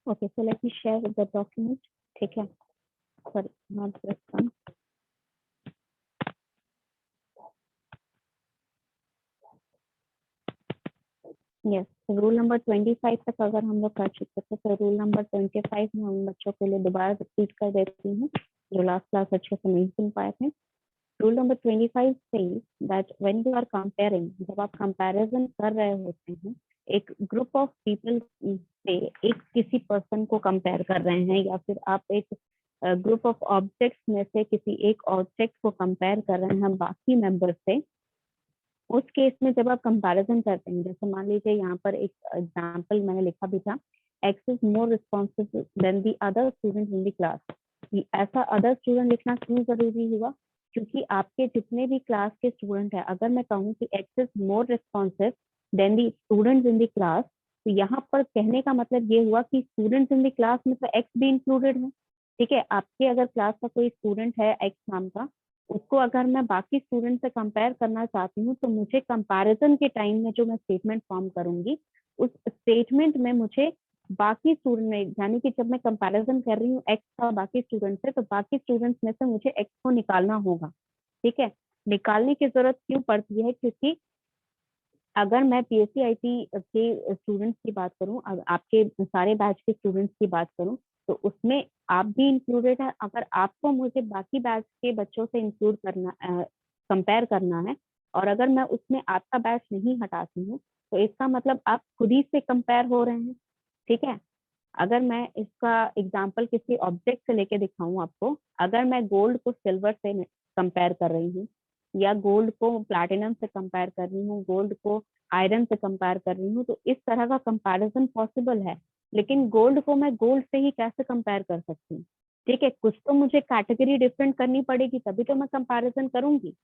Okay, so let me share the document. ठीक है, sorry, not this one. Yes, rule number 25 तक अगर हम लोग कर चुके थे, तो रूल नंबर 25 में हम बच्चों के लिए दोबारा रिपीट कर देती हूँ जो लास्ट क्लास अच्छे से नहीं सुन पाए थे। Rule number 25 says that when you are comparing, जब आप कंपैरिजन कर रहे होते हैं, एक ग्रुप ऑफ पीपल से एक किसी पर्सन को कंपेयर कर रहे हैं, या फिर आप एक ग्रुप ऑफ ऑब्जेक्ट्स में से किसी एक ऑब्जेक्ट को कंपेयर कर रहे हैं बाकी मेंबर से, उस केस में जब आप कंपैरिजन करते हैं, जैसे मान लीजिए यहाँ पर एक एग्जांपल मैंने लिखा भी था, X is more responsible than the other student in the class. ऐसा अदर स्टूडेंट लिखना क्यों जरूरी हुआ? क्योंकि आपके जितने भी क्लास के स्टूडेंट है, अगर मैं कहूँ कि X is more responsive than the students in the class, तो यहाँ पर कहने का मतलब ये हुआ कि स्टूडेंट्स इन द क्लास में तो एक्स भी इंक्लूडेड है। ठीक है, आपके अगर क्लास का कोई स्टूडेंट है एक्स नाम का, उसको अगर मैं बाकी स्टूडेंट से कंपेयर करना चाहती हूँ, तो मुझे कंपैरिजन के टाइम में जो मैं स्टेटमेंट फॉर्म करूंगी, उस स्टेटमेंट में मुझे बाकी स्टूडेंट में, यानी कि जब मैं कंपैरिजन कर रही हूँ एक्स का बाकी स्टूडेंट से, तो बाकी स्टूडेंट्स में से मुझे एक्स को निकालना होगा। ठीक है, निकालने की जरूरत क्यों पड़ती है? क्योंकि अगर मैं पीएससीआईटी के स्टूडेंट्स की बात करूं, आपके सारे बैच के स्टूडेंट्स की बात करूं, तो उसमें आप भी इंक्लूडेड है। अगर आपको मुझे बाकी बैच के बच्चों से इंक्लूड करना, कंपेयर करना है, और अगर मैं उसमें आपका बैच नहीं हटाती हूँ, तो इसका मतलब आप खुद ही से कंपेयर हो रहे हैं। ठीक है, अगर मैं इसका एग्जाम्पल किसी ऑब्जेक्ट से लेके दिखाऊं आपको, अगर मैं गोल्ड को सिल्वर से कंपेयर कर रही हूँ, या गोल्ड को प्लैटिनम से कंपेयर कर रही हूँ, गोल्ड को आयरन से कंपेयर कर रही हूँ, तो इस तरह का कंपैरिजन पॉसिबल है। लेकिन गोल्ड को मैं गोल्ड से ही कैसे कंपेयर कर सकती हूँ? ठीक है, कुछ तो मुझे कैटेगरी डिफरेंट करनी पड़ेगी, तभी तो मैं कंपैरिजन करूंगी,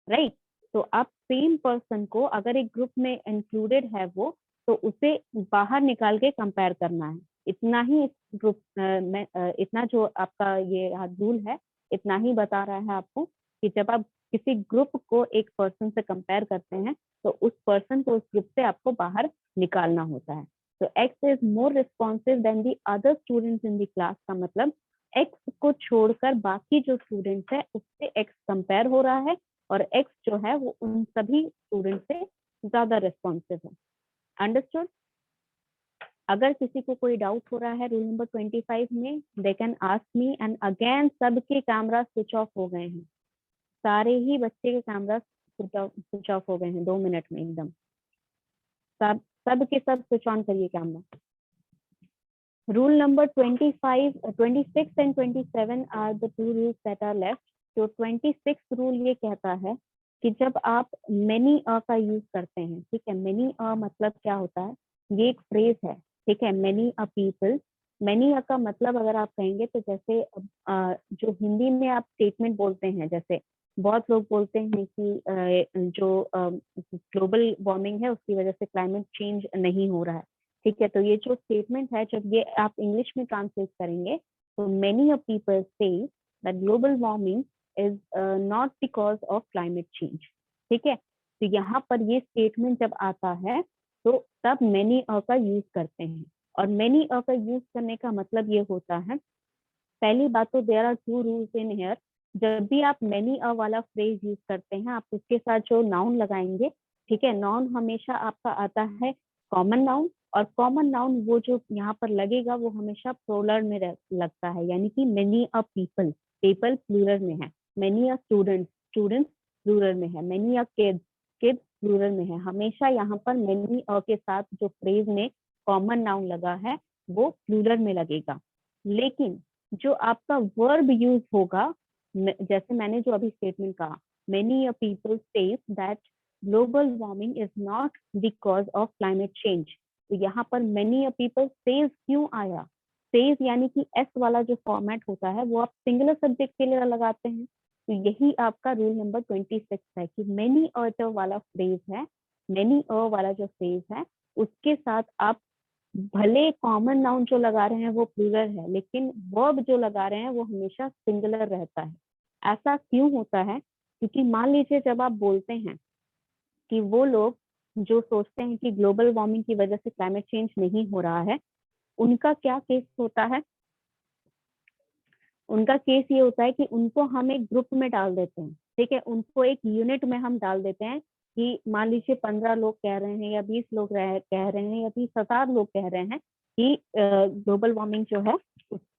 राइट? तो आप सेम पर्सन को अगर एक ग्रुप में इंक्लूडेड है वो, तो उसे बाहर निकाल के कंपेयर करना है। इतना ही इस ग्रुप में इतना जो आपका ये रूल है, इतना ही बता रहा है आपको कि जब आप किसी ग्रुप को एक पर्सन से कंपेयर करते हैं, तो उस पर्सन को उस ग्रुप से आपको बाहर निकालना होता है। तो X is more responsive than the other students in the class का मतलब एक्स को छोड़कर बाकी जो स्टूडेंट्स है उससे एक्स कंपेयर हो रहा है, और एक्स जो है वो उन सभी स्टूडेंट से ज्यादा रिस्पॉन्सिव है। अंडरस्टूड? अगर किसी को कोई डाउट हो रहा है रूल नंबर 25 में, they can ask me. And again सबके कैमरा स्विच ऑफ हो गए हैं, सारे ही बच्चे के कैमरा स्विच ऑफ हो गए हैं 2 मिनट में एकदम। सब के सब स्विच ऑन करिए camera. Rule number 25, 26 and 27 are the two rules that are left. तो 26 रूल ये कहता है कि जब आप मेनी अ का यूज करते हैं, ठीक है, मेनी अ मतलब क्या होता है? ये एक फ्रेज है, ठीक है, many a people. Many a का मतलब अगर आप कहेंगे तो जैसे जो हिंदी में आप स्टेटमेंट बोलते हैं, जैसे बहुत लोग बोलते हैं कि जो ग्लोबल वार्मिंग है उसकी वजह से क्लाइमेट चेंज नहीं हो रहा है। ठीक है, तो ये जो स्टेटमेंट है, जब ये आप इंग्लिश में ट्रांसलेट करेंगे, तो many of people say that global warming is not because of climate change. ठीक है, तो यहाँ पर ये स्टेटमेंट जब आता है, तो तब मेनी अ का यूज करते हैं। और मेनी अ का यूज करने का मतलब ये होता है, पहली बात तो there are two rules in here. जब भी आप मेनी अ वाला फ्रेज यूज करते हैं, आप उसके साथ जो नाउन लगाएंगे, ठीक है, नाउन हमेशा आपका आता है कॉमन नाउन, और कॉमन नाउन वो जो यहाँ पर लगेगा वो हमेशा प्लूरल में लगता है, यानी कि many a people, people plural में है। Many a student, students plural में है। Many a kids, kids plural में है। हमेशा यहाँ पर मेनी अ के साथ जो फ्रेज में कॉमन नाउन लगा है वो प्लूरल में लगेगा। लेकिन जो आपका वर्ब यूज होगा, जैसे मैंने जो अभी स्टेटमेंट कहा, many people says that global warming is not because of climate change. तो यहाँ पर मेनी पीपल सेज क्यों आया? सेज यानी कि एस वाला जो फॉर्मेट होता है वो आप सिंगुलर सब्जेक्ट के लिए लगाते हैं। तो यही आपका रूल नंबर 26 है कि मेनी अ वाला फ्रेज है, मेनी अ वाला जो फ्रेज है उसके साथ आप भले कॉमन नाउन जो लगा रहे हैं वो प्लूरल है, लेकिन वर्ब जो लगा रहे हैं वो हमेशा सिंगुलर रहता है। ऐसा क्यों होता है? क्योंकि मान लीजिए जब आप बोलते हैं कि वो लोग जो सोचते हैं कि ग्लोबल वार्मिंग की वजह से क्लाइमेट चेंज नहीं हो रहा है, उनका क्या केस होता है, उनका केस ये होता है कि उनको हम एक ग्रुप में डाल देते हैं, ठीक है, उनको एक यूनिट में हम डाल देते हैं कि मान लीजिए 15 लोग कह रहे हैं या 20 लोग कह रहे हैं या 30,000 लोग कह रहे हैं कि ग्लोबल वार्मिंग जो है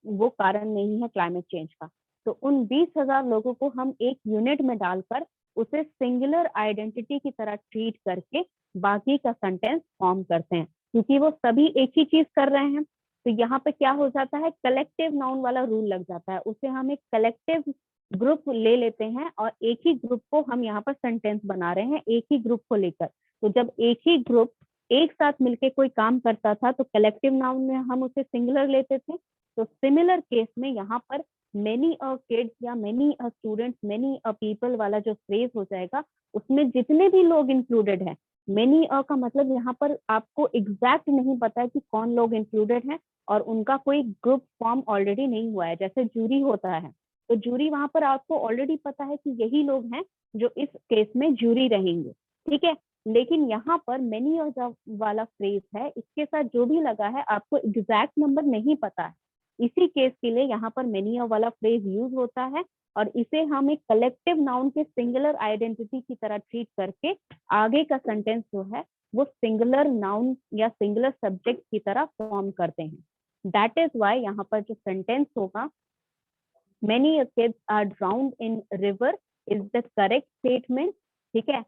वो कारण नहीं है क्लाइमेट चेंज का। तो उन 20,000 लोगों को हम एक यूनिट में डालकर उसे सिंगुलर आइडेंटिटी की तरह ट्रीट करके बाकी का सेंटेंस फॉर्म करते हैं, क्योंकि वो सभी एक ही चीज कर रहे हैं। तो यहाँ पे क्या हो जाता है, कलेक्टिव नाउन वाला रूल लग जाता है, उसे हम एक कलेक्टिव ग्रुप ले लेते हैं और एक ही ग्रुप को हम यहाँ पर सेंटेंस बना रहे हैं एक ही ग्रुप को लेकर। तो जब एक ही ग्रुप एक साथ मिलके कोई काम करता था तो कलेक्टिव नाउन में हम उसे सिंगुलर लेते थे। तो सिमिलर केस में यहाँ पर मेनी अ किड्स या many a students, many a people वाला जो फ्रेज हो जाएगा उसमें जितने भी लोग इंक्लूडेड हैं, मेनी अ का मतलब यहाँ पर आपको एग्जैक्ट नहीं पता है कि कौन लोग इंक्लूडेड हैं और उनका कोई ग्रुप फॉर्म ऑलरेडी नहीं हुआ है, जैसे जूरी होता है तो जूरी वहां पर आपको ऑलरेडी पता है कि यही लोग हैं जो इस केस में जूरी रहेंगे, ठीक है। लेकिन यहाँ पर मेनी वाला फ्रेज है, इसके साथ जो भी लगा है आपको एग्जैक्ट नंबर नहीं पता है, इसी केस के लिए यहाँ पर मेनी वाला फ्रेज यूज होता है और इसे हम एक कलेक्टिव नाउन के सिंगुलर आइडेंटिटी की तरह ट्रीट करके आगे का सेंटेंस जो है वो सिंगुलर नाउन या सिंगुलर सब्जेक्ट की तरह फॉर्म करते हैं। दैट इज वाई यहाँ पर जो सेंटेंस होगा many kids are drowned in river is the correct statement, ठीक है।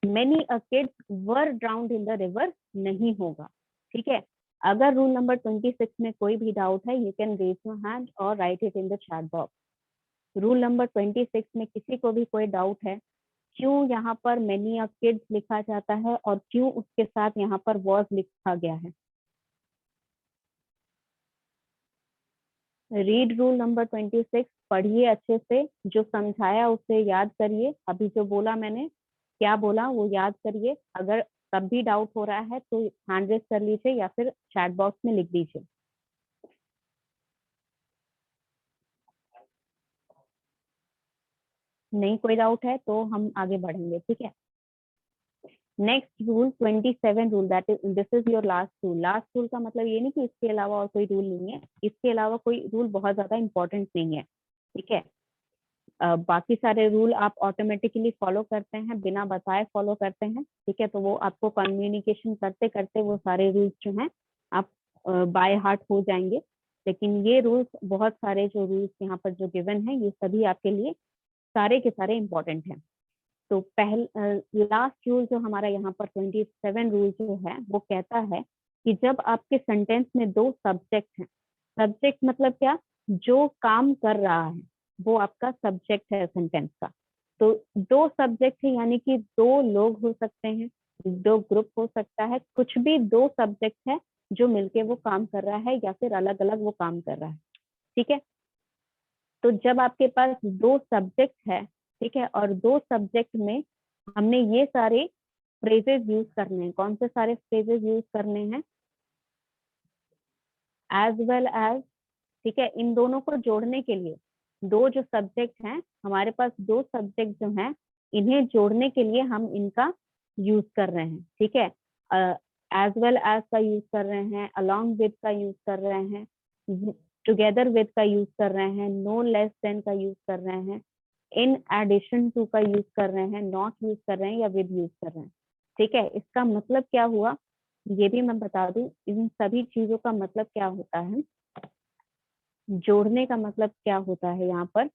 many kids were drowned in the river नहीं होगा, ठीक है। अगर रूल नंबर 26 में कोई भी डाउट है you can raise your hand और write it in the chat box. Rule number 26 में किसी को भी कोई डाउट है, क्यों यहाँ पर many kids लिखा जाता है और क्यों उसके साथ यहाँ पर was लिखा गया है। रीड रूल नंबर 26, पढ़िए अच्छे से, जो समझाया उसे याद करिए, अभी जो बोला मैंने क्या बोला वो याद करिए। अगर तब भी डाउट हो रहा है तो हैंड रेज कर लीजिए या फिर चैट बॉक्स में लिख दीजिए। नहीं कोई डाउट है तो हम आगे बढ़ेंगे, ठीक है। Next rule 27 rule, that is this is your last rule. Last rule का मतलब ये नहीं कि इसके अलावा और कोई रूल नहीं है, इसके अलावा कोई रूल बहुत ज्यादा इंपॉर्टेंट नहीं है, ठीक है। बाकी सारे रूल आप ऑटोमेटिकली फॉलो करते हैं, बिना बताए फॉलो करते हैं, ठीक है। तो वो आपको कम्युनिकेशन करते करते वो सारे रूल्स जो हैं आप बाय हार्ट हो जाएंगे। लेकिन ये रूल्स, बहुत सारे जो रूल्स यहाँ पर जो गिवन है ये सभी आपके लिए सारे के सारे इंपॉर्टेंट हैं। तो लास्ट रूल जो हमारा यहाँ पर 27 रूल जो है वो कहता है कि जब आपके सेंटेंस में दो सब्जेक्ट हैं, सब्जेक्ट मतलब क्या, जो काम कर रहा है वो आपका सब्जेक्ट है सेंटेंस का। तो दो सब्जेक्ट है यानी कि दो लोग हो सकते हैं, दो ग्रुप हो सकता है, कुछ भी दो सब्जेक्ट है जो मिलके वो काम कर रहा है या फिर अलग अलग वो काम कर रहा है, ठीक है। तो जब आपके पास दो सब्जेक्ट है, ठीक है, और दो सब्जेक्ट में हमने ये सारे फ्रेजेस यूज करने हैं, कौन से सारे फ्रेजेस यूज करने हैं, एज वेल एज, ठीक है। इन दोनों को जोड़ने के लिए दो जो सब्जेक्ट हैं, हमारे पास दो सब्जेक्ट जो हैं, इन्हें जोड़ने के लिए हम इनका यूज कर रहे हैं, ठीक है। एज वेल एज का यूज कर रहे हैं, अलोंग विद का यूज कर रहे हैं, टुगेदर विद का यूज कर रहे हैं, नो लेस देन का यूज कर रहे हैं, इन एडिशन टू का यूज कर रहे हैं, नॉट यूज कर रहे हैं या विद यूज कर रहे हैं, ठीक है। इसका मतलब क्या हुआ ये भी मैं बता दूं, इन सभी चीजों का मतलब क्या होता है, जोड़ने का मतलब क्या होता है। यहाँ पर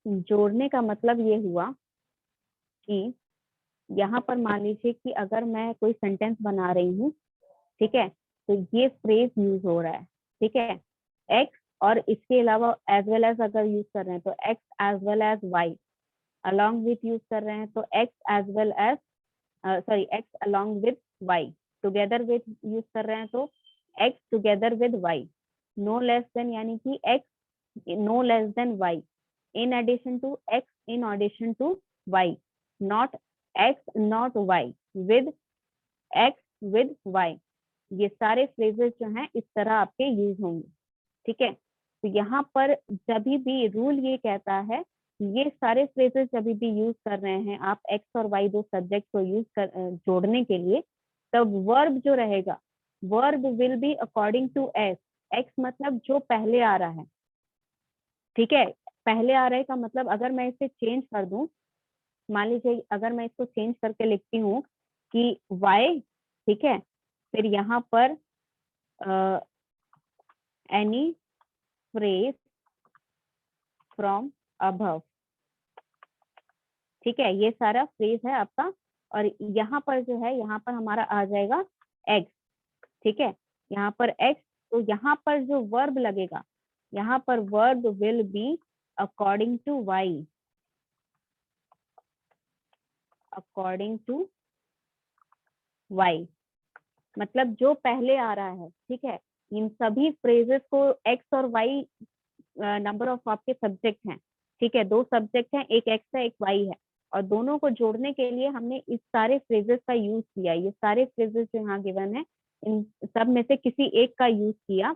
जोड़ने का मतलब ये हुआ कि यहाँ पर मान लीजिए कि अगर मैं कोई सेंटेंस बना रही हूँ, ठीक है, तो ये फ्रेज यूज हो रहा है, ठीक है, एक्स और इसके अलावा एज वेल एज अगर यूज कर रहे हैं तो X as well as Y, along with use कर रहे हैं तो X as well as, sorry, X along with Y, together with use कर रहे हैं तो X together with Y, no less than यानी कि X no less than Y, in addition to x in addition to y, not x not y, with x with y, ये सारे phrases जो हैं इस तरह आपके यूज होंगे, ठीक है। तो यहाँ पर जब भी रूल ये कहता है ये सारे फ्रेजेस जब भी यूज कर रहे हैं आप एक्स और वाई दो सब्जेक्ट को यूज कर जोड़ने के लिए, तब वर्ब जो रहेगा verb will be according to X. X मतलब जो पहले आ रहा है, ठीक है। पहले आ रहे का मतलब अगर मैं इसे चेंज कर दूं, मान लीजिए अगर मैं इसको चेंज करके लिखती हूँ कि वाई, ठीक है, फिर यहाँ पर एनी फ्रेज फ्रॉम अबव, ठीक है, ये सारा फ्रेज है आपका। और यहाँ पर जो है, यहाँ पर हमारा आ जाएगा एक्स, ठीक है, यहाँ पर एक्स। तो यहाँ पर जो वर्ब लगेगा, यहाँ पर verb will be according to Y, according to Y, मतलब जो पहले आ रहा है, ठीक है। इन सभी फ्रेजेस को एक्स और वाई नंबर ऑफ आपके सब्जेक्ट हैं, ठीक है, दो सब्जेक्ट हैं, एक एक्स है एक वाई है, और दोनों को जोड़ने के लिए हमने इस सारे फ्रेजेस का यूज किया। ये सारे फ्रेजेस जो यहाँ गिवन है, इन सब में से किसी एक का यूज किया,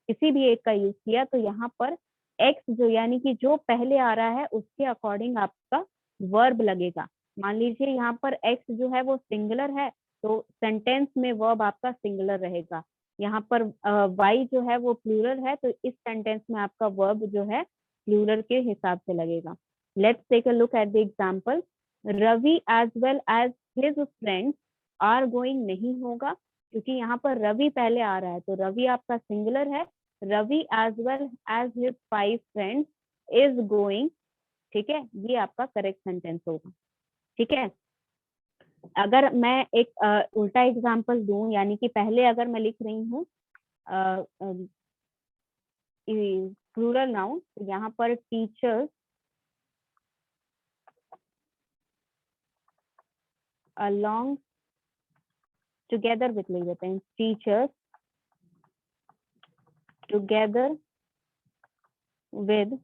किसी भी एक का यूज किया, तो यहाँ पर एक्स जो यानी कि जो पहले आ रहा है उसके अकॉर्डिंग आपका वर्ब लगेगा। मान लीजिए यहाँ पर एक्स जो है वो सिंगुलर है, तो सेंटेंस में वर्ब आपका सिंगुलर रहेगा। यहाँ पर वाई जो है वो प्लूरल है, तो इस सेंटेंस में आपका वर्ब जो है प्लूरल के हिसाब से लगेगा। Let's take a look at the example. Ravi as well as his friends are going नहीं होगा, क्योंकि यहाँ पर रवि पहले आ रहा है, तो रवि आपका सिंगुलर है। Ravi as well as his 5 friends is going, ठीक है, ये आपका करेक्ट सेंटेंस होगा, ठीक है। अगर मैं एक उल्टा एग्जांपल दूं, यानी कि पहले अगर मैं लिख रही हूँ प्लूरल नाउन, तो यहाँ पर टीचर्स along together with ले लेते हैं, teachers together with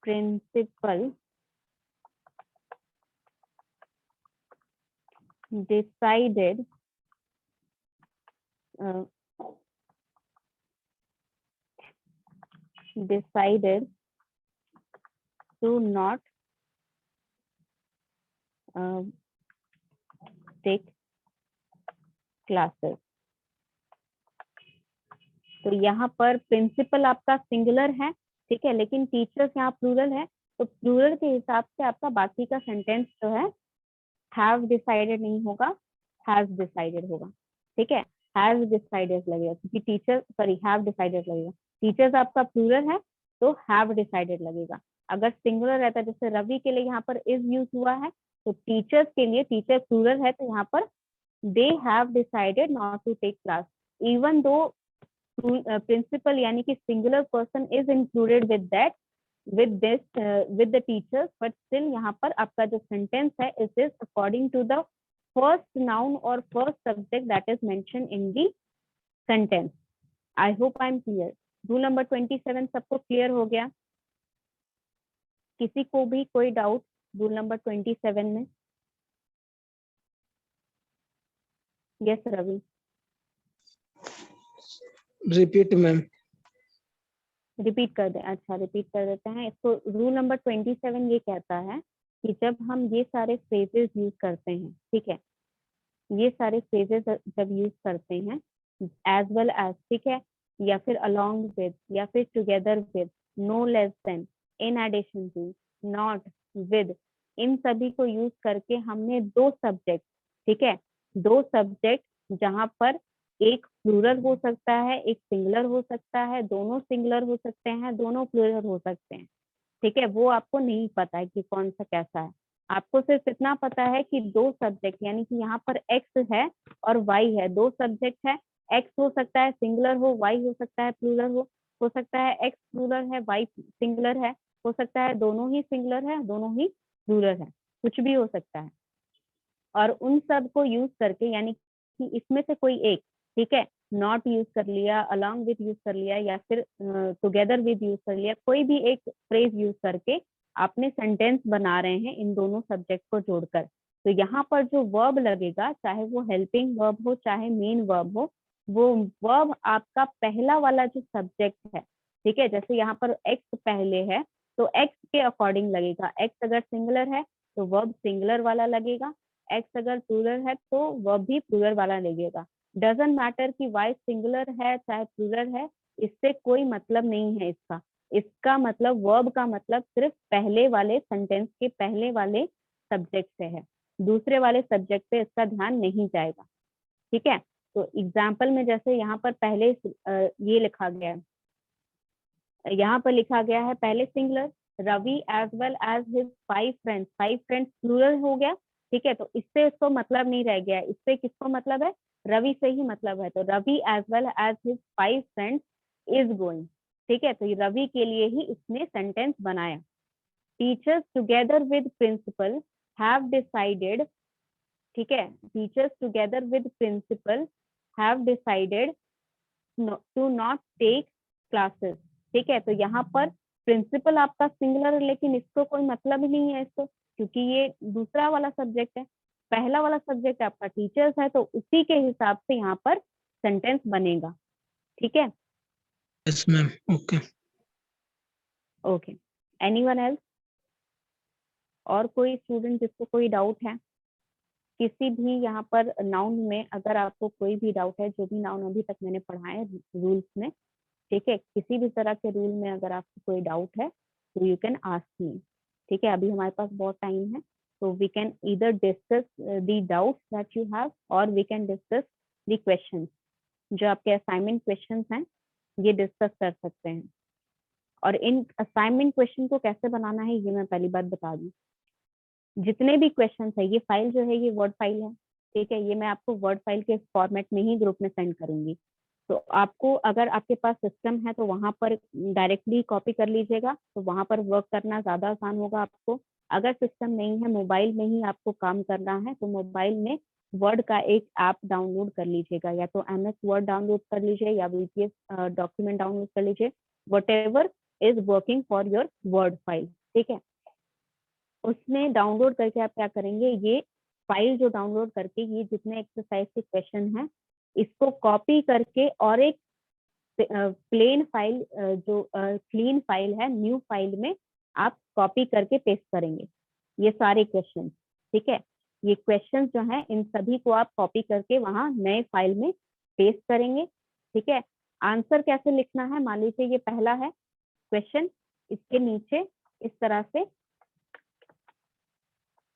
principal decided decided to not take classes। तो यहाँ पर प्रिंसिपल आपका सिंगुलर है, ठीक है, लेकिन टीचर्स यहाँ प्लूरल है, तो प्लूरल के हिसाब से आपका बाकी का सेंटेंस जो है हैव डिसाइडेड नहीं होगा, हैज डिसाइडेड होगा, ठीक है। हैज डिसाइडेड लगेगा क्योंकि टीचर, सॉरी, हैव डिसाइडेड लगेगा। टीचर्स आपका प्लूरल है तो हैव डिसाइडेड लगेगा। अगर सिंगुलर रहता है, जैसे रवि के लिए यहाँ पर इज यूज हुआ है, तो टीचर्स के लिए, टीचर प्लूरल है तो यहाँ पर they have decided not to take class. Even though principal यानी कि singular person is included with that, with this with the teachers, but still यहाँ पर आपका जो sentence है it is according to the first noun or first subject that is mentioned in the sentence. I hope I am clear. Rule number 27 सबको clear हो गया? किसी को भी कोई डाउट रूल नंबर 27 में? Yes Ravi. Repeat ma'am. Repeat कर दे, अच्छा रिपीट कर देते हैं इसको। रूल नंबर 27 ये कहता है कि जब हम ये सारे फ्रेजेस यूज करते हैं, ठीक है, ये सारे फ्रेजेस जब यूज करते हैं, एज वेल एज, ठीक है, या फिर अलोंग विद, या फिर together with, no less than, in addition to, not, with, इन सभी को यूज करके हमने दो सब्जेक्ट, ठीक है, दो सब्जेक्ट जहां पर एक प्लूरल हो सकता है, एक सिंगुलर हो सकता है, दोनों सिंगुलर हो सकते हैं, दोनों प्लूरल हो सकते हैं, ठीक है, वो आपको नहीं पता है कि कौन सा कैसा है। आपको सिर्फ इतना पता है कि दो सब्जेक्ट, यानी कि यहाँ पर एक्स है और वाई है, दो सब्जेक्ट है। एक्स हो सकता है सिंगुलर हो, वाई हो सकता है प्लूरल हो सकता है एक्स प्लूरल है, वाई सिंगुलर है, हो सकता है दोनों ही सिंगुलर है, दोनों ही प्लूरल है, कुछ भी हो सकता है। और उन सब को यूज करके, यानी कि इसमें से कोई एक, ठीक है, नॉट यूज कर लिया, अलोंग विद यूज कर लिया, या फिर टुगेदर विद यूज कर लिया, कोई भी एक फ्रेज यूज करके आपने सेंटेंस बना रहे हैं इन दोनों सब्जेक्ट को जोड़कर। तो यहाँ पर जो वर्ब लगेगा, चाहे वो हेल्पिंग वर्ब हो चाहे मेन वर्ब हो, वो वर्ब आपका पहला वाला जो सब्जेक्ट है, ठीक है, जैसे यहाँ पर एक्स पहले है तो एक्स के अकॉर्डिंग लगेगा। एक्स अगर सिंगुलर है तो वर्ब सिंगुलर वाला लगेगा, एक्स अगर प्लूरल है तो वर्ब भी प्लूरल वाला लगेगा। डजंट मैटर कि वाइज सिंगुलर है चाहे प्लूरल है, इससे कोई मतलब नहीं है इसका। इसका मतलब वर्ब का मतलब सिर्फ पहले वाले सेंटेंस के पहले वाले सब्जेक्ट से है, दूसरे वाले सब्जेक्ट पे इसका ध्यान नहीं जाएगा। ठीक है, तो एग्जाम्पल में जैसे यहाँ पर पहले ये लिखा गया है, यहाँ पर लिखा गया है पहले singular, Ravi as well as his 5 friends, 5 friends plural हो गया। ठीक है, तो इससे इसको मतलब नहीं रह गया, इससे किसको मतलब है, रवि से ही मतलब है, तो Ravi as well as his 5 friends is going. ठीक है, तो ये रवि के लिए ही इसने सेंटेंस बनाया। Teachers together with principal have decided, ठीक है, teachers together with principal have decided to not take classes. ठीक है, तो यहाँ पर प्रिंसिपल आपका सिंगुलर है, लेकिन इसको कोई मतलब ही नहीं है इसको, क्योंकि ये दूसरा वाला सब्जेक्ट है, पहला वाला सब्जेक्ट आपका टीचर्स है, तो उसी के हिसाब से यहाँ पर सेंटेंस बनेगा। ठीक है, yes ma'am, okay. Okay, anyone else? और कोई स्टूडेंट जिसको कोई डाउट है किसी भी यहाँ पर नाउन में? अगर आपको कोई भी डाउट है, जो भी नाउन अभी तक मैंने पढ़ाए रूल्स में, ठीक है, किसी भी तरह के रूल में अगर आपको कोई डाउट है तो यू कैन आस्क मी। ठीक है, अभी हमारे पास बहुत टाइम है, तो we can either discuss the doubts that you have और we can discuss the questions. जो आपके असाइनमेंट क्वेश्चंस हैं ये डिस्कस कर सकते हैं। और इन असाइनमेंट क्वेश्चन को कैसे बनाना है ये मैं पहली बात बता दूं। जितने भी क्वेश्चन है, ये फाइल जो है ये वर्ड फाइल है। ठीक है, ये मैं आपको वर्ड फाइल के फॉर्मेट में ही ग्रुप में सेंड करूंगी। तो आपको अगर आपके पास सिस्टम है तो वहां पर डायरेक्टली कॉपी कर लीजिएगा, तो वहां पर वर्क करना ज्यादा आसान होगा आपको। अगर सिस्टम नहीं है, मोबाइल में ही आपको काम करना है, तो मोबाइल में वर्ड का एक ऐप डाउनलोड कर लीजिएगा, या तो MS वर्ड डाउनलोड कर लीजिए या VPS डॉक्यूमेंट डाउनलोड कर लीजिए, what ever is working for your word file. ठीक है, उसमें डाउनलोड करके आप क्या करेंगे, ये फाइल जो डाउनलोड करके ये जितने एक्सरसाइज के क्वेश्चन हैं इसको कॉपी करके और एक प्लेन फाइल जो क्लीन फाइल है, न्यू फाइल में आप कॉपी करके पेस्ट करेंगे ये सारे क्वेश्चन। ठीक है, ये क्वेश्चन जो है इन सभी को आप कॉपी करके वहां नए फाइल में पेस्ट करेंगे। ठीक है, आंसर कैसे लिखना है, मान लीजिए ये पहला है क्वेश्चन, इसके नीचे इस तरह से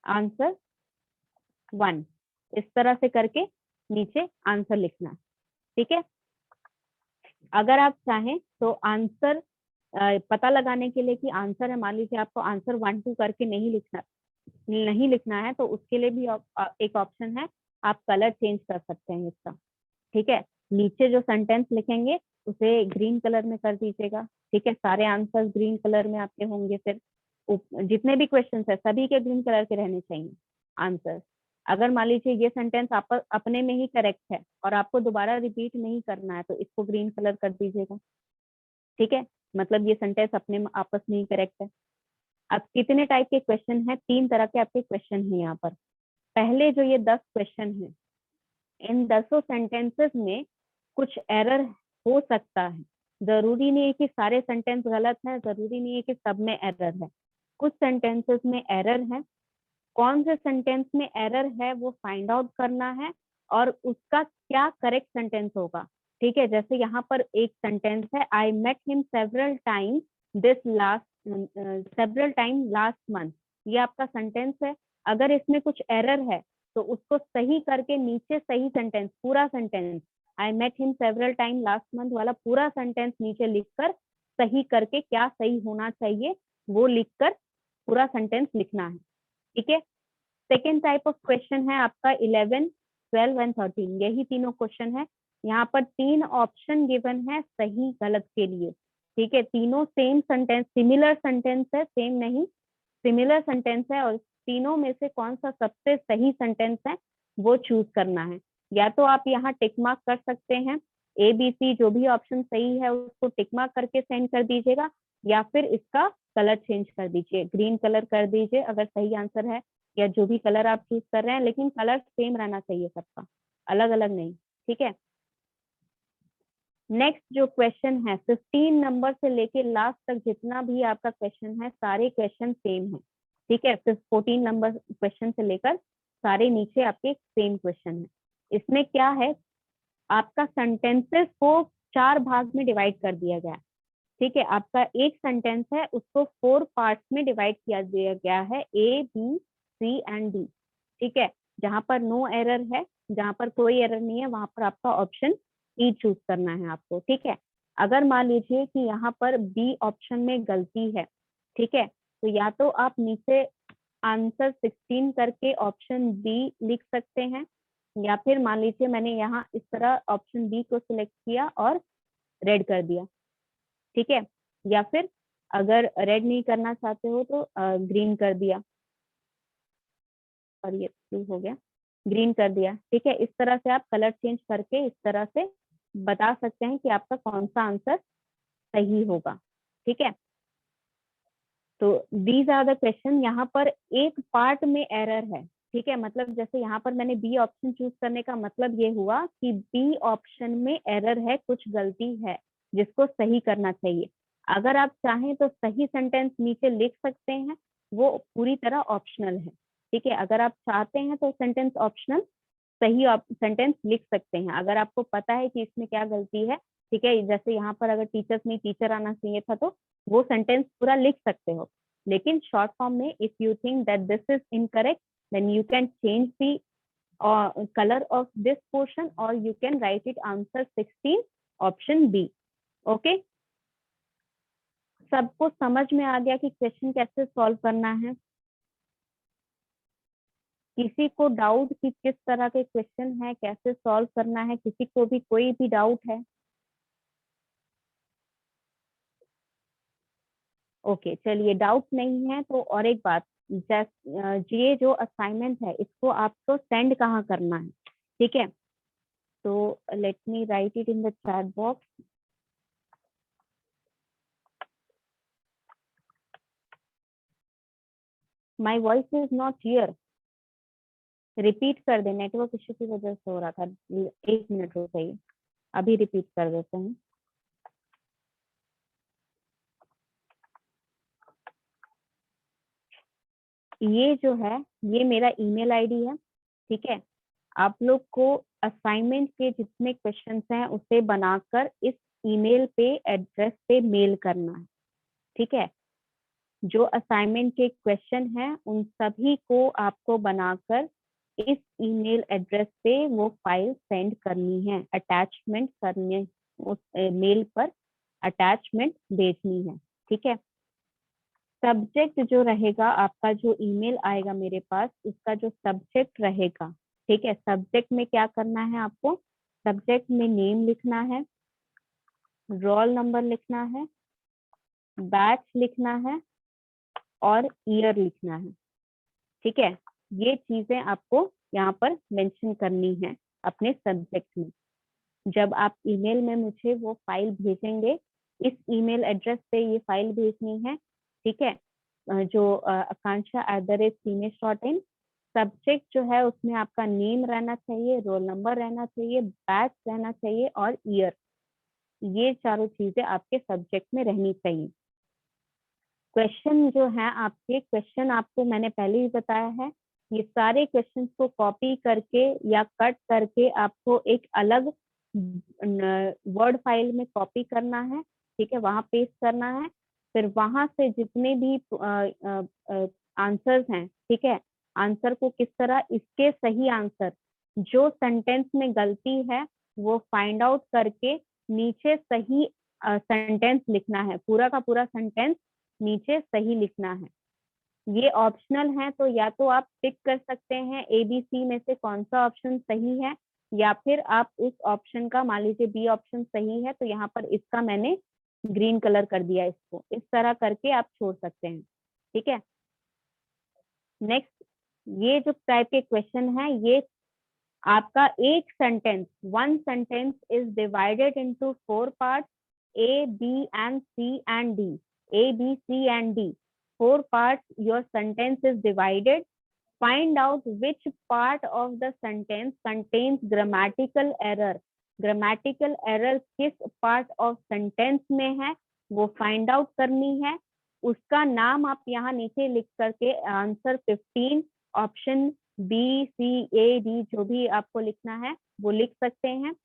आंसर 1, इस तरह से करके नीचे आंसर लिखना। ठीक है, अगर आप चाहें तो आंसर पता लगाने के लिए कि आंसर है, मान लीजिए आपको आंसर 1 2 करके नहीं लिखना है, तो उसके लिए भी एक ऑप्शन है, आप कलर चेंज कर सकते हैं इसका। ठीक है, नीचे जो सेंटेंस लिखेंगे उसे ग्रीन कलर में कर दीजिएगा। ठीक है, सारे आंसर ग्रीन कलर में आपके होंगे, फिर जितने भी क्वेश्चन है सभी के ग्रीन कलर के रहने चाहिए आंसर। अगर मान लीजिए ये सेंटेंस आप अपने में ही करेक्ट है और आपको दोबारा रिपीट नहीं करना है, तो इसको ग्रीन कलर कर दीजिएगा। ठीक है, मतलब ये सेंटेंस अपने आपस में ही करेक्ट है। अब कितने टाइप के क्वेश्चन है, 3 तरह के आपके क्वेश्चन है यहाँ पर। पहले जो ये 10 क्वेश्चन है, इन 10 सेंटेंसेस में कुछ एरर हो सकता है, जरूरी नहीं है कि सारे सेंटेंस गलत है, जरूरी नहीं है कि सब में एरर है, कुछ सेंटेंसेस में एरर है। कौन से सेंटेंस में एरर है वो फाइंड आउट करना है और उसका क्या करेक्ट सेंटेंस होगा। ठीक है, जैसे यहाँ पर एक सेंटेंस है, I met him several time last month, ये आपका सेंटेंस है। अगर इसमें कुछ एरर है तो उसको सही करके नीचे सही सेंटेंस, पूरा sentence I met him several time last month वाला पूरा सेंटेंस नीचे लिखकर सही करके क्या सही होना चाहिए वो लिखकर पूरा सेंटेंस लिखना है। ठीक है, सेकेंड टाइप ऑफ क्वेश्चन है आपका 11, 12 एंड 13, यही तीनों क्वेश्चन है। यहाँ पर 3 ऑप्शन गिवन है सही गलत के लिए। ठीक है, तीनों सेम सेंटेंस, सिमिलर सेंटेंस है, सेम नहीं सिमिलर सेंटेंस है, और तीनों में से कौन सा सबसे सही सेंटेंस है वो चूज करना है। या तो आप यहाँ टिक मार्क कर सकते हैं, ABC जो भी ऑप्शन सही है उसको टिक मार्क करके सेंड कर दीजिएगा, या फिर इसका कलर चेंज कर दीजिए, ग्रीन कलर कर दीजिए अगर सही आंसर है, या जो भी कलर आप चूज कर रहे हैं, लेकिन कलर सेम रहना चाहिए सबका, अलग अलग नहीं। ठीक है, नेक्स्ट जो क्वेश्चन है 15 नंबर से लेके लास्ट तक जितना भी आपका क्वेश्चन है सारे क्वेश्चन सेम है। ठीक है, फिर 14 नंबर क्वेश्चन से लेकर सारे नीचे आपके सेम क्वेश्चन है। इसमें क्या है, आपका सेंटेंसेस को 4 भाग में डिवाइड कर दिया गया है। ठीक है, आपका एक सेंटेंस है उसको 4 पार्ट्स में डिवाइड किया दिया गया है, A B C and D. ठीक है, जहां पर नो एरर है, जहां पर कोई एरर नहीं है, वहां पर आपका ऑप्शन ई चूज करना है आपको। ठीक है, अगर मान लीजिए कि यहाँ पर बी ऑप्शन में गलती है, ठीक है, तो या तो आप नीचे आंसर 16 करके ऑप्शन बी लिख सकते हैं, या फिर मान लीजिए मैंने यहाँ इस तरह ऑप्शन बी को सिलेक्ट किया और रेड कर दिया। ठीक है, या फिर अगर रेड नहीं करना चाहते हो तो ग्रीन कर दिया, और ये ब्लू हो गया, ग्रीन कर दिया। ठीक है, इस तरह से आप कलर चेंज करके इस तरह से बता सकते हैं कि आपका कौन सा आंसर सही होगा। ठीक है, तो दीज आर द क्वेश्चन। यहाँ पर एक पार्ट में एरर है। ठीक है, मतलब जैसे यहाँ पर मैंने बी ऑप्शन चूज करने का मतलब ये हुआ कि बी ऑप्शन में एरर है, कुछ गलती है जिसको सही करना चाहिए। अगर आप चाहें तो सही सेंटेंस नीचे लिख सकते हैं, वो पूरी तरह ऑप्शनल है। ठीक है, अगर आप चाहते हैं तो सेंटेंस ऑप्शनल सही सेंटेंस लिख सकते हैं, अगर आपको पता है कि इसमें क्या गलती है। ठीक है, जैसे यहाँ पर अगर टीचर्स में टीचर आना चाहिए था तो वो सेंटेंस पूरा लिख सकते हो, लेकिन शॉर्ट फॉर्म में if you think that this is incorrect then you can change the color of this portion or you can write it answer 16 option B. Okay, सबको समझ में आ गया कि क्वेश्चन कैसे सॉल्व करना है? किसी को डाउट कि किस तरह के क्वेश्चन है, कैसे सॉल्व करना है? किसी को भी कोई भी डाउट है? ओके, चलिए, डाउट नहीं है तो और एक बात, ये जो असाइनमेंट है इसको आपको सेंड कहाँ करना है? ठीक है, तो let me right it in the chat box. My voice is not clear, repeat कर दे, नेटवर्क इश्यू की वजह से हो रहा था। 1 मिनट हो गई, अभी रिपीट कर देते हैं। ये जो है ये मेरा ईमेल आईडी है। ठीक है, आप लोग को असाइनमेंट के जितने क्वेश्चंस हैं उसे बनाकर इस ईमेल पे एड्रेस पे मेल करना है। ठीक है, जो असाइनमेंट के क्वेश्चन हैं उन सभी को आपको बनाकर इस ईमेल एड्रेस पे वो फाइल सेंड करनी है, अटैचमेंट करने, उस मेल पर अटैचमेंट भेजनी है। ठीक है, सब्जेक्ट जो रहेगा आपका, जो ईमेल आएगा मेरे पास, उसका जो सब्जेक्ट रहेगा, ठीक है, सब्जेक्ट में क्या करना है आपको? सब्जेक्ट में नेम लिखना है, रोल नंबर लिखना है, बैच लिखना है और ईयर लिखना है। ठीक है, ये चीजें आपको यहाँ पर मेंशन करनी है अपने सब्जेक्ट में। जब आप ईमेल में मुझे वो फाइल भेजेंगे, इस ईमेल एड्रेस पे ये फाइल भेजनी है। ठीक है, जो akanksha@cmesh.in, सब्जेक्ट जो है उसमें आपका नेम रहना चाहिए, रोल नंबर रहना चाहिए, बैच रहना चाहिए और ईयर। ये चारों चीजें आपके सब्जेक्ट में रहनी चाहिए। क्वेश्चन जो है आपके, क्वेश्चन आपको मैंने पहले ही बताया है, ये सारे क्वेश्चंस को कॉपी करके या कट करके आपको एक अलग वर्ड फाइल में कॉपी करना है। ठीक है, वहां पेस्ट करना है, फिर वहां से जितने भी आंसर्स हैं, ठीक है, आंसर को किस तरह, इसके सही आंसर, जो सेंटेंस में गलती है वो फाइंड आउट करके नीचे सही सेंटेंस लिखना है, पूरा का पूरा सेंटेंस नीचे सही लिखना है। ये ऑप्शनल है, तो या तो आप टिक कर सकते हैं ABC में से कौन सा ऑप्शन सही है, या फिर आप उस ऑप्शन का, मान लीजिए बी ऑप्शन सही है तो यहाँ पर इसका मैंने ग्रीन कलर कर दिया, इसको इस तरह करके आप छोड़ सकते हैं। ठीक है, नेक्स्ट, ये जो टाइप के क्वेश्चन है, ये आपका एक sentence, one sentence is divided into 4 parts, A, B and C and D. A, B, C and D. 4 parts your sentence is divided. Find out which part of the sentence contains grammatical error. Grammatical error किस part of sentence में है वो find out करनी है। उसका नाम आप यहाँ नीचे लिख करके answer 15 option B, C, A, D जो भी आपको लिखना है वो लिख सकते हैं।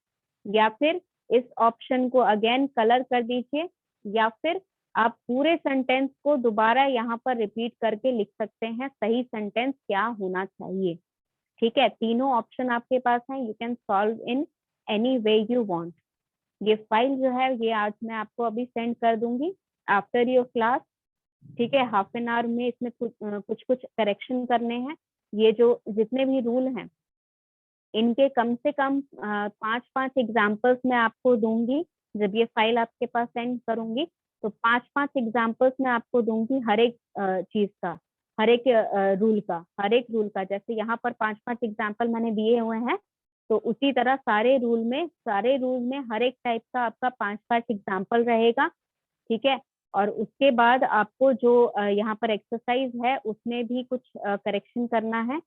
या फिर इस ऑप्शन को अगेन कलर कर दीजिए, या फिर आप पूरे सेंटेंस को दोबारा यहाँ पर रिपीट करके लिख सकते हैं सही सेंटेंस क्या होना चाहिए। ठीक है, तीनों ऑप्शन आपके पास हैं, you can solve in any way you want. ये फाइल जो है ये आज मैं आपको अभी सेंड कर दूंगी आफ्टर योर क्लास। ठीक है, हाफ एन आवर में इसमें कुछ करेक्शन करने हैं। ये जो जितने भी रूल हैं इनके कम से कम 5 एग्जाम्पल्स मैं आपको दूंगी। जब ये फाइल आपके पास सेंड करूंगी तो 5 एग्जाम्पल्स मैं आपको दूंगी हर एक चीज का, हर एक रूल का। जैसे यहाँ पर 5 एग्जाम्पल मैंने दिए हुए हैं, तो उसी तरह सारे रूल में हर एक टाइप का आपका 5 एग्जाम्पल रहेगा। ठीक है, और उसके बाद आपको जो यहाँ पर एक्सरसाइज है उसमें भी कुछ करेक्शन करना है।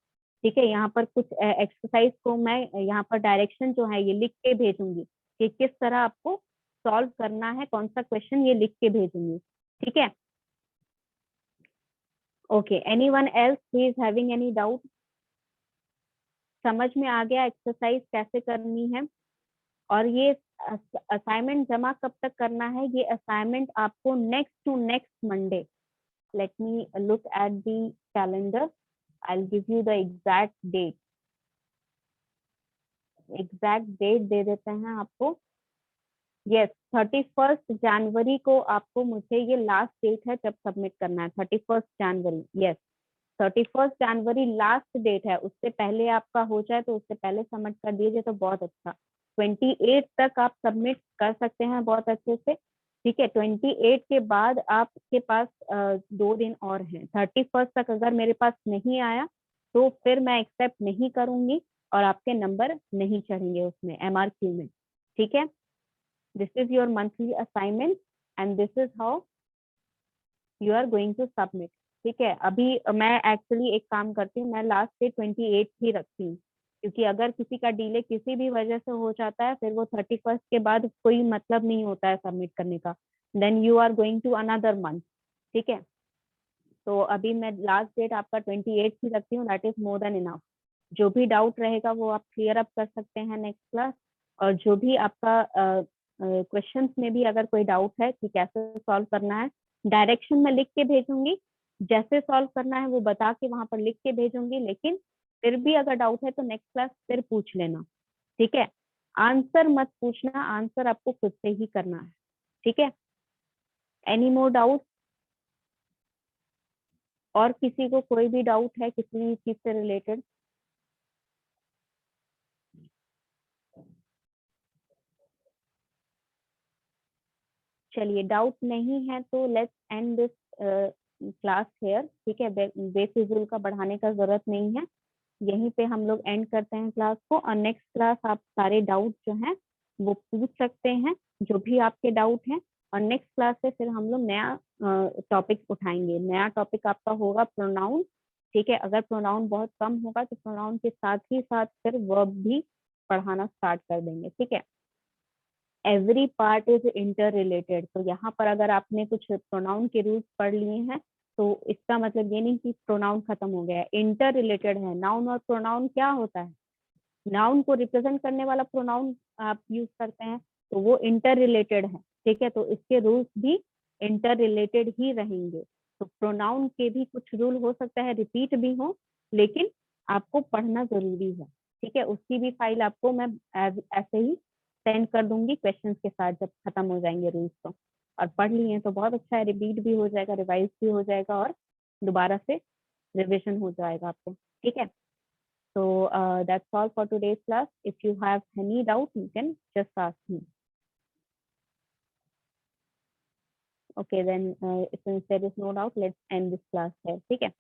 ठीक है, यहाँ पर कुछ एक्सरसाइज को मैं यहाँ पर डायरेक्शन जो है ये लिख के भेजूंगी कि किस तरह आपको सॉल्व करना है, कौन सा क्वेश्चन ये लिख के भेजूंगी। ठीक है, okay, anyone else who is having any doubt? समझ में आ गया एक्सरसाइज कैसे करनी है? और ये असाइनमेंट जमा कब तक करना है? ये असाइनमेंट आपको next Monday, let me look at the calendar, I'll give you the exact date दे देते हैं आपको। यस, 31 जनवरी को आपको, मुझे ये लास्ट डेट है जब सबमिट करना है, 31 जनवरी। यस, 31 जनवरी लास्ट डेट है, उससे पहले आपका हो जाए तो उससे पहले सबमिट कर दीजिए तो बहुत अच्छा। 28 तक आप सबमिट कर सकते हैं बहुत अच्छे से। ठीक है, 28 के बाद आपके पास 2 दिन और हैं। 31 तक अगर मेरे पास नहीं आया तो फिर मैं एक्सेप्ट नहीं करूंगी और आपके नंबर नहीं चढ़ेंगे उसमें MRQ में। ठीक है, this is your monthly assignment and this is how you are going to submit. ठीक है, अभी मैं एक्चुअली एक काम करती हूँ, मैं लास्ट डे 28 ही रखती हूँ, क्योंकि अगर किसी का डिले किसी भी वजह से हो जाता है फिर वो 31 के बाद कोई मतलब नहीं होता है सबमिट करने का, then you are going to another month. ठीक है, तो अभी मैं लास्ट डेट आपका 28 ही रखती हूँ, that is more than enough. जो भी डाउट रहेगा वो आप क्लियर अप कर सकते हैं नेक्स्ट क्लास। और जो भी आपका क्वेश्चंस में भी अगर कोई डाउट है कि कैसे सॉल्व करना है, डायरेक्शन में लिख के भेजूंगी, जैसे सॉल्व करना है वो बता के वहां पर लिख के भेजूंगी, लेकिन फिर भी अगर डाउट है तो नेक्स्ट क्लास फिर पूछ लेना। ठीक है, आंसर मत पूछना, आंसर आपको खुद से ही करना है। ठीक है, एनी मोर डाउट? और किसी को कोई भी डाउट है किसी भी चीज से रिलेटेड? चलिए, डाउट नहीं है तो let's end this class here. ठीक है, बेफिजूल का बढ़ाने का जरूरत नहीं है, यहीं पे हम लोग एंड करते हैं क्लास को। और नेक्स्ट क्लास आप सारे डाउट जो हैं वो पूछ सकते हैं, जो भी आपके डाउट हैं। और नेक्स्ट क्लास से फिर हम लोग नया टॉपिक उठाएंगे। नया टॉपिक आपका होगा प्रोनाउन। ठीक है, अगर प्रोनाउन बहुत कम होगा तो प्रोनाउन के साथ ही साथ फिर वर्ब भी पढ़ाना स्टार्ट कर देंगे। ठीक है, every part is inter related. तो यहाँ पर अगर आपने कुछ प्रोनाउन के रूल्स पढ़ लिए हैं तो इसका मतलब ये नहीं कि प्रोनाउन खत्म हो गया है, इंटर रिलेटेड है। नाउन और प्रोनाउन क्या होता है? नाउन को रिप्रेजेंट करने वाला प्रोनाउन आप यूज करते हैं तो वो इंटर रिलेटेड है। ठीक है, तो इसके रूल्स भी इंटर रिलेटेड ही रहेंगे। तो प्रोनाउन के भी कुछ रूल हो सकता है रिपीट भी हो, लेकिन आपको पढ़ना जरूरी है। ठीक है, उसकी भी फाइल आपको मैं ऐसे ही सेंड कर दूंगी क्वेश्चंस के साथ जब खत्म हो जाएंगे रूल्स तो। और पढ़ लिए तो बहुत अच्छा है, रिपीट भी हो जाएगा, रिवाइज भी हो जाएगा और दोबारा से रिविजन हो जाएगा आपको। ठीक है, so that's all for today's class. If you have any doubt you can just ask me. Okay, then since there is no doubt, let's end this class here. ठीक है।